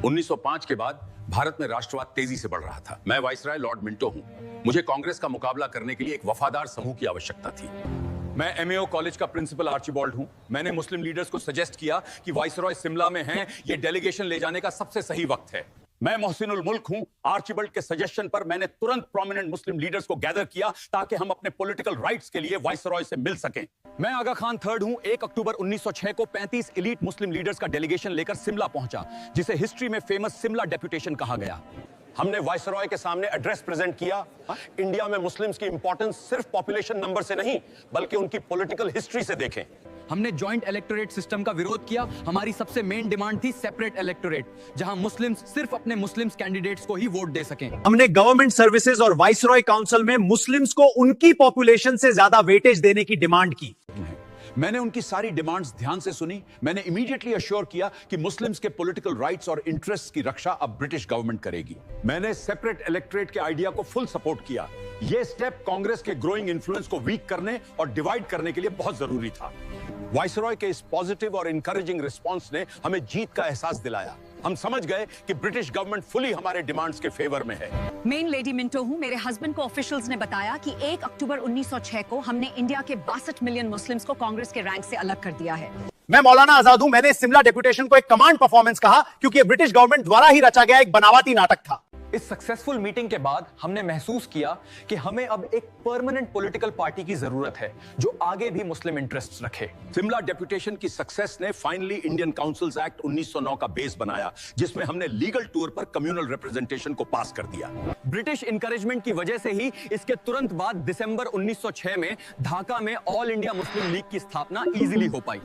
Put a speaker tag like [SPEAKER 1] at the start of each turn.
[SPEAKER 1] 1905 के बाद भारत में राष्ट्रवाद तेजी से बढ़ रहा था। मैं वाइसराय लॉर्ड मिंटो हूं। मुझे कांग्रेस का मुकाबला करने के लिए एक वफादार समूह की आवश्यकता थी। मैं एमएओ कॉलेज का प्रिंसिपल आर्चिबाल्ड हूं। मैंने मुस्लिम लीडर्स को सजेस्ट किया कि वाइसरॉय शिमला में हैं, ये डेलीगेशन ले जाने का सबसे सही वक्त है। मैं मोहसिनुल मुल्क हूं। आर्चिबाल्ड के सजेशन पर मैंने तुरंत प्रोमिनेंट मुस्लिम लीडर्स को गैदर किया ताकि हम अपने पॉलिटिकल राइट्स के लिए वाइसरॉय से मिल सकें। मैं आगा खान थर्ड हूं। 1 अक्टूबर 1906 को 35 एलीट मुस्लिम लीडर्स का डेलीगेशन लेकर शिमला पहुंचा, जिसे हिस्ट्री में फेमस शिमला डेप्यूटेशन कहा गया। हमने वाइसरॉय के सामने एड्रेस प्रेजेंट किया। इंडिया में मुस्लिम्स की इंपॉर्टेंस सिर्फ पॉपुलेशन नंबर से नहीं, बल्कि उनकी पॉलिटिकल हिस्ट्री से देखें।
[SPEAKER 2] हमने जॉइंट इलेक्टोरेट सिस्टम का विरोध किया। हमारी सबसे मेन डिमांड थी सेपरेट इलेक्टोरेट, जहां मुस्लिम्स सिर्फ अपने मुस्लिम्स कैंडिडेट्स को ही वोट दे सकें।
[SPEAKER 3] हमने गवर्नमेंट सर्विसेज और वाइसरॉय काउंसिल में मुस्लिम्स को उनकी पॉपुलेशन से ज्यादा वेटेज देने की डिमांड की।
[SPEAKER 1] मैंने उनकी सारी डिमांड्स ध्यान से सुनी। मैंने इमीडिएटली अश्योर किया कि मुस्लिम्स के पॉलिटिकल राइट्स और इंटरेस्ट्स की रक्षा अब ब्रिटिश गवर्नमेंट करेगी। मैंने सेपरेट इलेक्टोरेट के आइडिया को फुल सपोर्ट किया। यह स्टेप कांग्रेस के ग्रोइंग इन्फ्लुएंस को वीक करने और डिवाइड करने के लिए बहुत जरूरी था। वाइसरॉय के इस पॉजिटिव और इंकरेजिंग रिस्पांस ने हमें जीत का एहसास दिलाया। हम समझ गए कि ब्रिटिश गवर्नमेंट फुली हमारे डिमांड्स के फेवर में है।
[SPEAKER 4] मेन लेडी मिंटो हूँ। मेरे हस्बैंड को ऑफिशियल्स ने बताया कि 1 अक्टूबर 1906 को हमने इंडिया के 62 मिलियन मुस्लिम्स को कांग्रेस के रैंक से अलग कर दिया है।
[SPEAKER 3] मैं मौलाना आजाद हूं। मैंने शिमला डेप्यूटेशन को एक कमांड परफॉर्मेंस कहा, क्योंकि ये ब्रिटिश गवर्नमेंट द्वारा ही रचा गया एक बनावटी नाटक था।
[SPEAKER 2] इस सक्सेसफुल मीटिंग के बाद हमने महसूस किया कि हमें अब एक परमानेंट पॉलिटिकल पार्टी की जरूरत है जो आगे भी मुस्लिम इंटरेस्ट्स रखे।
[SPEAKER 1] शिमला डेप्यूटेशन की सक्सेस ने फाइनली इंडियन काउंसिल्स एक्ट 1909 का बेस बनाया, जिसमें हमने लीगल टूर पर कम्युनल रिप्रेजेंटेशन को पास कर दिया।
[SPEAKER 2] ब्रिटिश इंकरेजमेंट की वजह से ही इसके तुरंत बाद दिसंबर 1906 में ढाका में ऑल इंडिया मुस्लिम लीग की स्थापना इजीली हो पाई।